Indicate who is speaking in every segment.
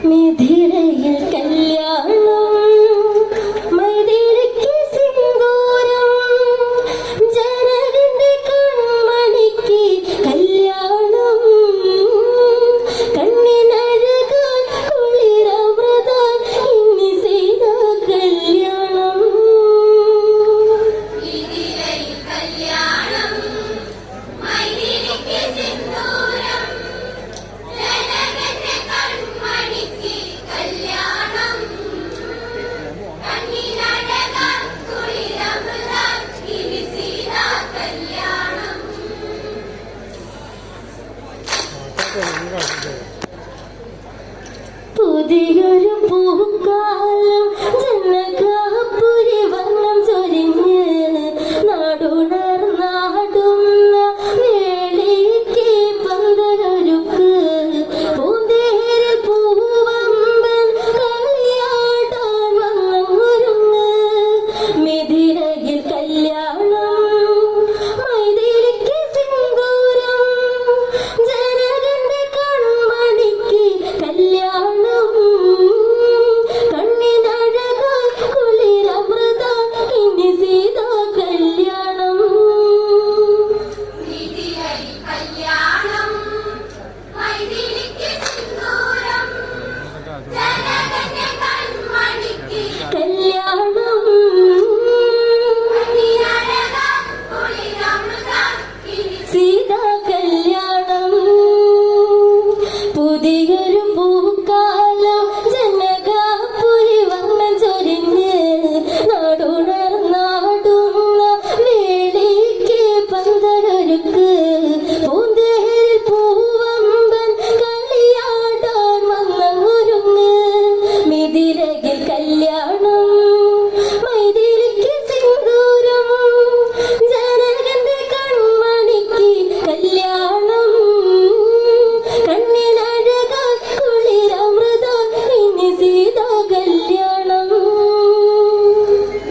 Speaker 1: മിഥിലയിൽ കല്യാണം മൈഥിലിക്ക് സിന്ദൂരം ജനകന്റെ കൺമണിക്ക് കല്യാണം കണ്ണിനഴകാൻ കുളിരമൃതാൻ ഇനി ചെയ്ത കല്യാണം
Speaker 2: മിഥിലയിൽ കല്യാണം മൈഥിലിക്ക് സിന്ദൂരം ജനകന്റെ കൺമണിക്ക് കല്യാണം കണ്ണിനഴകാൻ കുളിരമൃതാൻ ഇനി ചെയ്ത കല്യാണം
Speaker 1: പുതിയൊരു പൂക്കാലം ജനകാപുരി വർണ്ണം ചൊരിഞ്ഞ് നാടുണർന്നാടുന്ന വേളയ്ക്ക് പന്തലൊരുക്ക് പൂന്തേരിൽ പൂവമ്പൻ കളിയാടാൻ വന്നൊരുങ്ങ് മിഥിലയിൽ കല്യാണം മൈഥിലിക്ക് സിന്ദൂരം ജനകന്റെ കൺമണിക്ക് കല്യാണം കണ്ണിനഴകാൻ കുളിരമൃതാൻ ഇനി സീതാ കല്യാണം
Speaker 2: മിഥിലയിൽ കല്യാണം മൈഥിലിക്ക് സിന്ദൂരം ജനകന്റെ കൺമണിക്ക്
Speaker 1: കല്യാണം
Speaker 2: കണ്ണിനഴകാൻ കുളിരമൃതാൻ ഇനി
Speaker 1: സീതാ കല്യാണം പുതിയൊരു പൂക്കാലം ജനകാപുരി വർണ്ണം ചൊരിഞ്ഞ് നാടുണർന്നാടുന്ന വേളയ്ക്ക് പന്തലൊരുക്ക് പൂന്തേരിൽ പൂവമ്പൻ കളിയാടാൻ വന്നൊരുങ്ങ് മിഥിലയിൽ കല്യാണം മൈഥിലിക്ക് സിന്ദൂരം ജനകന്റെ കൺമണിക്ക് കല്യാണം കണ്ണിനഴകാൻ കുളിരമൃതാൻ ഇനി സീതാ കല്യാണം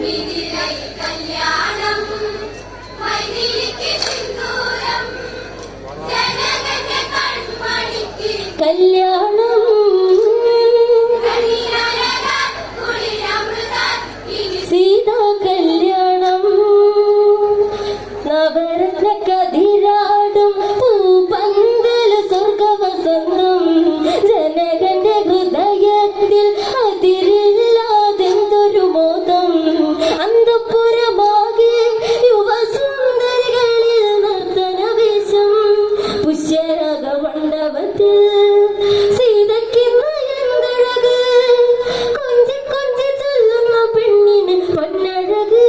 Speaker 2: മിഥിലയിൽ കല്യാണം മൈഥിലിക്ക് സിന്ദൂരം ജനകന്റെ കൺമണിക്ക്
Speaker 1: കല്യാണം
Speaker 2: കണ്ണിനഴകാൻ കുളിരമൃതാൻ ഇനി
Speaker 1: സീതാ കല്യാണം നവരത്ന കതിരാടും പൂപ്പന്തൽ സ്വർഗവസന്തം ജനകന്റെ ഹൃദയത്തിൽ അതിരില്ലാതെന്തൊരു മോദം അന്തഃപുരമാകെ യുവസുന്ദരികളിൽ നർത്തനവേശം പുഷ്യരക മണ്ഡപത്തിൽ സീതയ്ക്കിന്ന് എന്തഴക് കൊഞ്ചി കൊഞ്ചി ചൊല്ലുന്ന പെണ്ണിന് പൊന്നഴക്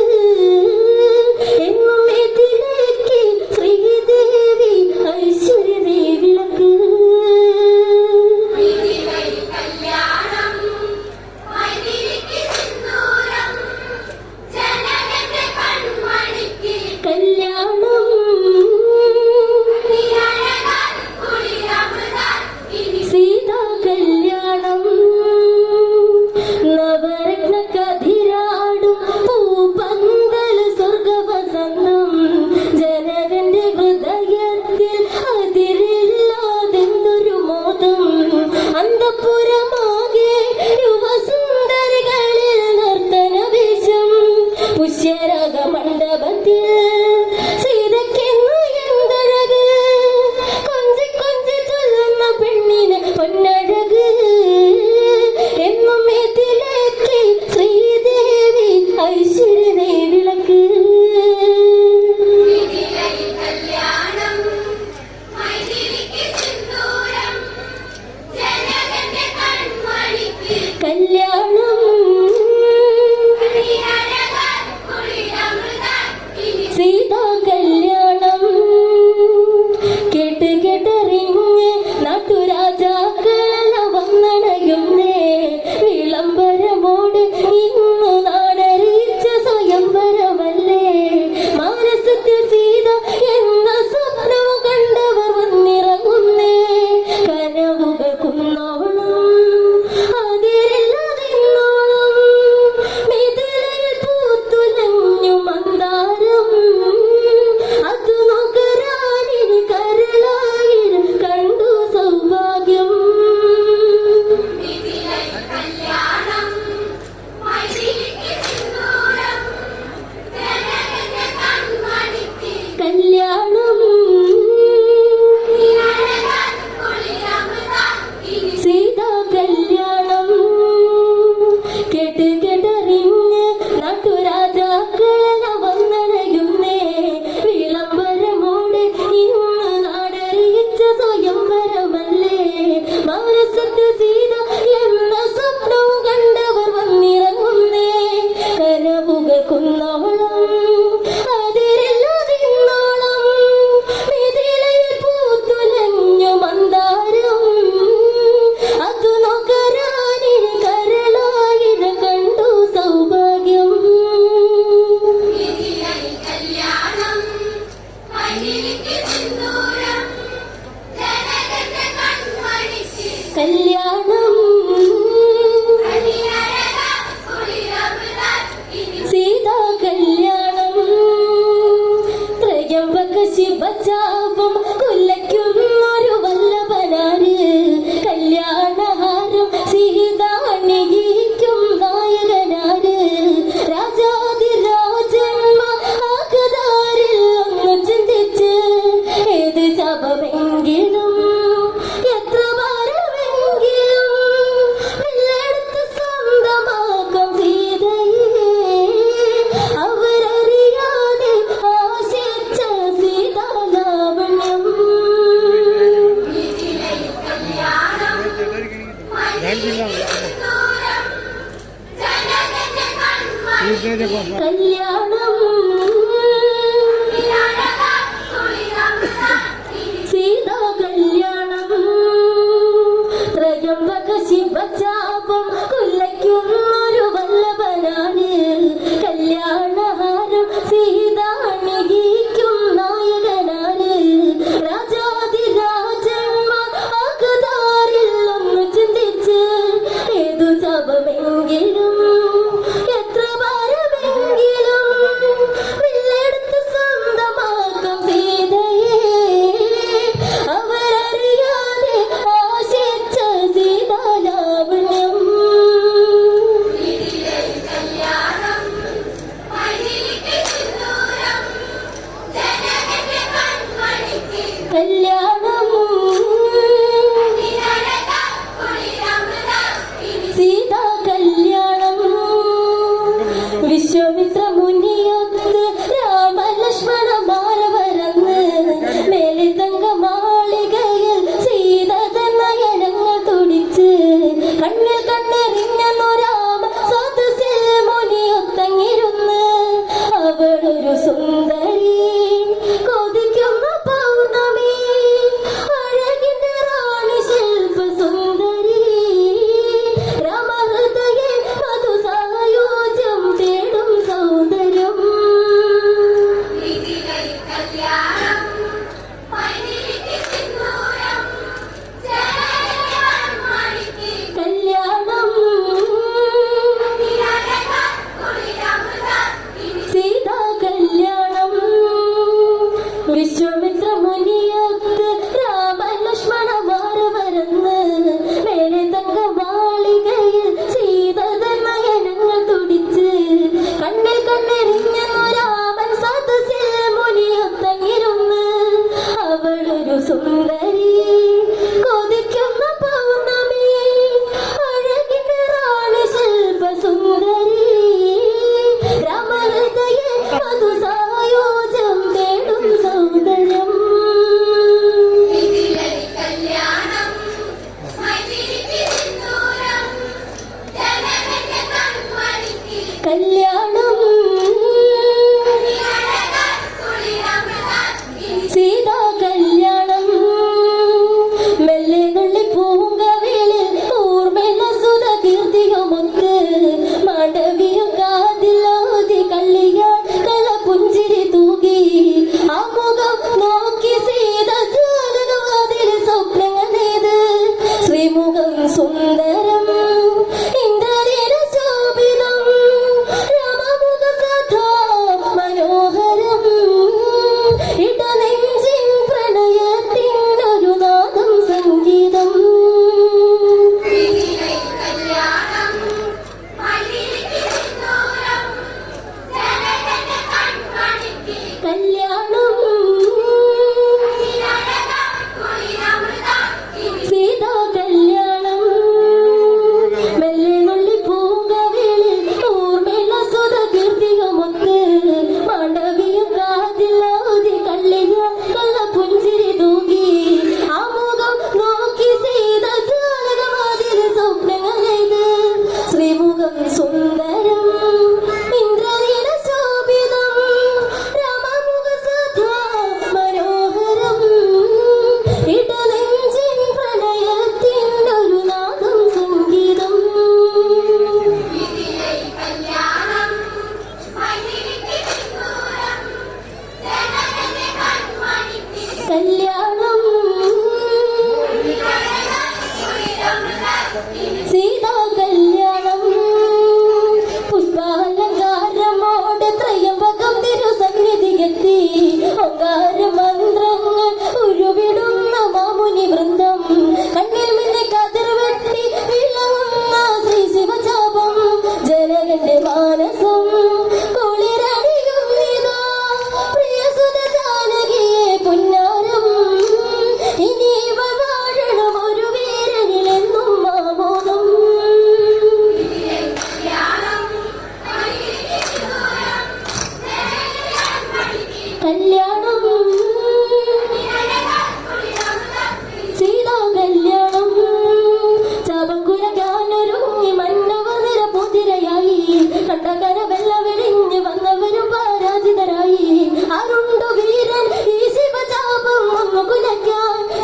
Speaker 1: എന്നും ഇതിലേക്ക് ശ്രീദേവി ഐശ്വര്യദേവി വിളക്ക്
Speaker 2: മിഥിലയിൽ കല്യാണം മൈഥിലിക്ക് സിന്ദൂരം ജനകന്റെ കൺമണിക്ക്
Speaker 1: കല്യാണം
Speaker 2: കണ്ണിനഴകാൻ കുളിരമൃതാൻ ഇനി
Speaker 1: സീതാ കല്യാണം നവരത്ന കതിരാടും പൂപ്പന്തൽ സ്വർഗവസന്തം ജനകന്റെ ഹൃദയത്തിൽ അതിരില്ലാതെന്തൊരു മോദം അന്തഃപുരമാകെ യുവസുന്ദരികളിൽ നർത്തനവേശം പുഷ്യരക മണ്ഡപത്തിൽ സീതയ്ക്കിന്ന് എന്തഴക് കൊഞ്ചി കൊഞ്ചി ചൊല്ലുന്ന പെണ്ണിന് പൊന്നഴക് എന്നും ഇതിലേക്ക് ശ്രീദേവി ഐശ്വര്യദേവി വിളക്ക്
Speaker 2: മിഥിലയിൽ കല്യാണം മൈഥിലിക്ക് സിന്ദൂരം ജനകന്റെ കൺമണിക്ക്
Speaker 1: കല്യാണം
Speaker 2: കണ്ണിനഴകാൻ കുളിരമൃതാൻ ഇനി
Speaker 1: സീതാ കല്യാണം കേട്ട് കേട്ടറിഞ്ഞ് നാട്ടുരാജാക്കളെല്ലാം വന്നണയുന്നേ വിളംബരമോട് ഇന്നു നാടറിയിച്ച സ്വയംവരമല്ലേ മാനസത്തിൽ സീത എന്ന സ്വപ്നം കണ്ടവർ വന്നിറങ്ങുന്നേ കനവുകൾ കുന്നോളം അതിരില്ലാതിന്നോളം മിഥിലയിൽ പൂത്തുലഞ്ഞു മന്ദാരം അത് നുകരാനിൽ കരളായിര മാനസത്തിൽ സീത എന്ന സ്വപ്നവും കണ്ടവർ വന്നിറങ്ങുന്നേ കനവുകൾ കുന്നോളം അതിരില്ലാതിന്നോളം മിഥിലയിൽ പൂത്തുലഞ്ഞു മന്ദാരം അതു നോക്കരാനിന് കരളായത് കണ്ടു സൗഭാഗ്യം
Speaker 2: മിഥിലയിൽ കല്യാണം മൈഥിലിക്ക് സിന്ദൂരം ജനകന്റെ കൺമണിക്ക്
Speaker 1: കല്യാണം
Speaker 2: അണിയഴക കുളിരമൃതാൽ ഇനി
Speaker 1: സീതാ കല്യാണം ത്രയംബക ശിവചാപം കുലയ്ക്കുന്നൊരു വല്ലഭനാര് കല്യാണഹാരം സീതാണിക്കും നായകനാര് രാജാതിരാജന്മാരിൽ ഒന്ന് ചിന്തിച്ച് ഏത് ജപമെങ്കിലും എത്ര ഭാരമെങ്കിലും വില്ലെടുത്ത് സ്വന്തമാക്കും സീതയെ അവരറിയാതെ ആശിച്ച സീതാലാവണ്യം
Speaker 2: മിഥിലയിൽ കല്യാണം മൈഥിലിക്ക് സിന്ദൂരം ജനകന്റെ കൺമണിക്ക്
Speaker 1: കല്യാണം
Speaker 2: അണിയഴക കുളിരമൃതാൽ ഇനി
Speaker 1: സീതാ കല്യാണം ത്രയംബക ശിവചാപം കുലയ്ക്കുന്നൊരു വല്ലഭനാണ് കല്യാണഹാരം സീതാണിക്കും നായകനാണ് രാജാതിരാജന്മാരിൽ ഒന്ന് ചിന്തിച്ച് ഏതു ജപമെങ്കിലും എത്ര ഭാരമെങ്കിലും വില്ലെടുത്ത് സ്വന്തമാക്കും സീതയെ അവരറിയാതെ ആശിച്ച സീതാലാവണ്യം
Speaker 2: മിഥിലയിൽ കല്യാണം മൈഥിലിക്ക് സിന്ദൂരം ജനകന്റെ കൺമണിക്ക്
Speaker 1: കല്യാണം
Speaker 2: അണിയഴക കുളിരമൃതാൽ ഇനി
Speaker 1: സീതാ കല്യാണം വിശ്വാമിത്ര മുനിയൊത്ത് രാമലക്ഷ്മണ മാരവരന്ന് മേലിതങ്ക മാളികയിൽ സീത നയനങ്ങൾ തുടിച്ച് കണ്ണിൽ കണ്ണെറിഞ്ഞു രാമ സദസ്സിൽ മുനിയൊത്തങ്ങിരുന്ന് അവളൊരു സുന്ദരി കൊതിക്കുന്ന പൗർണമി അഴകിന്റെ റാണി ശില്പ സുന്ദരി രാമഹൃദയെ മധുസായോജ്യം തേടും സൗന്ദര്യം
Speaker 2: മിഥിലയിൽ കല്യാണം മൈഥിലിക്ക് സിന്ദൂരം ജനകന്റെ കൺമണിക്ക്
Speaker 1: കല്യാണം
Speaker 2: അണിയഴക കുളിരമൃതാൽ ഇനി
Speaker 1: സീതാ കല്യാണം വിശ്വാമിത്ര മുനിയൊത്ത് രാമലക്ഷ്മണ മാരവരന്ന് മേലെ തങ്ക മാളികയിൽ സീത നയനങ്ങൾ തുടിച്ച് കണ്ണിൽ കണ്ണെറിഞ്ഞു രാമൻ സദസ്സിൽ മുനിയൊത്തങ്ങിരുന്ന് അവളൊരു സുന്ദരി കൊതിക്കുന്ന പൗർണമി അഴകിന്റെ റാണി ശില്പ സുന്ദരി രാമഹൃദയെ മധുസായോജ്യം തേടും സൗന്ദര്യം
Speaker 2: മിഥിലയിൽ കല്യാണം മൈഥിലിക്ക് സിന്ദൂരം ജനകന്റെ കൺമണിക്ക്
Speaker 1: കല്യാണം
Speaker 2: അണിയഴക കുളിരമൃതാൽ ഇനി
Speaker 1: സീതാ കല്യാണം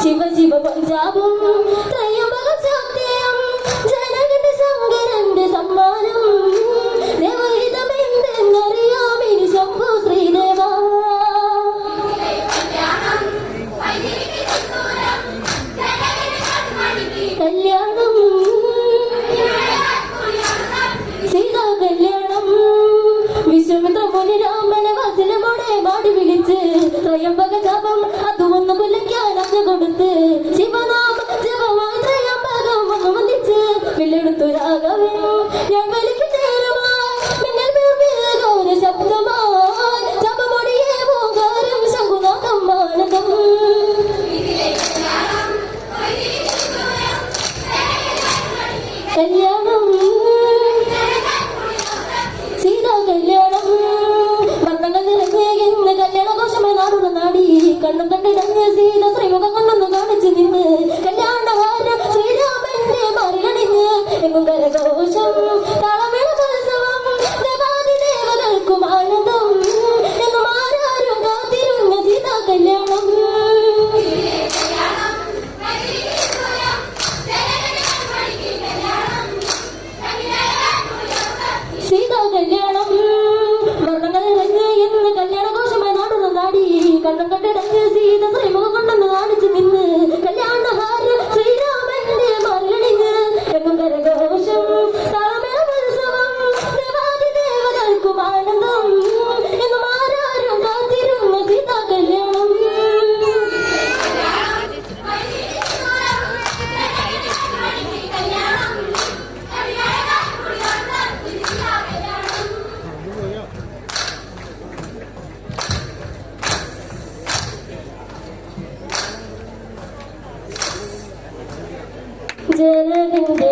Speaker 1: ശിവ ശിവ പഞ്ചാബും ത്രയംബക ശാക്തേയം ജനകന്റെ ശങ്കരന്റെ സമ്മാനം ദേവഹിതമെന്തെന്നറിയാമിനി ശംഭു ശ്രീദേവ കല്യാണം സീതാ കല്യാണം വിശ്വമിത്ര മുനി രാമനെ വചനമോടെ മാടി വിളിച്ച് ത്രയംബക ജപം അതുവന്ന് കുലയ്ക്കാൻ അഞ്ഞ കൊടുത്ത് ശിവനാമ ജപമായി ത്രയംബകം വന്ന് വന്ദിച്ച് വില്ലെടുത്തു രാഘവൻ ഞാൻ വലിക്ക് നേരമായി മിന്നൽ ഗൗര ശബ്ദമായി ജപമൊടിയേ ഓങ്കാരം ശംഖുനാഥം ആനന്ദം കല്യാണം സീതാ കല്യാണം വർണ്ണങ്ങൾ നിറഞ്ഞേന്ന് കല്യാണഘോഷമായി നാടുന്ന നാടി കണ്ണും കണ്ടിടഞ്ഞ് സീത ശ്രീമുഖം കൊണ്ടൊന്ന് കാണിച്ചു നിന്ന് കല്യാണവാരം ശ്രീരാമന്റെ മറിലണിഞ്ഞ് എങ്ങും കരഘോഷം താളമേള മത്സവം ദേവാദി ദേവകൾക്കും ആനന്ദം എന്നും ആരാരും കാത്തിരുന്ന സീതാ കല്യാണം സീതാ കല്യാണം വർണ്ണങ്ങൾ നിറഞ്ഞ് എന്ന് കല്യാണഘോഷമായി നാടുന്ന നാടി കണ്ണും കണ്ടിടഞ്ഞ് സീത ശ്രീമുഖം കൊണ്ടൊന്ന് കാണിച്ചു നിന്ന് കല്യാണഹാരം ശ്രീരാമന്റെ മറിലണിഞ്ഞ് എങ്ങും കരഘോഷം താളമേള മത്സവം ദേവാദി ദേവകൾക്കും ആനന്ദം എന്നും ആരാരും കാത്തിരുന്ന സീതാ കല്യാണം ജനകന്റെ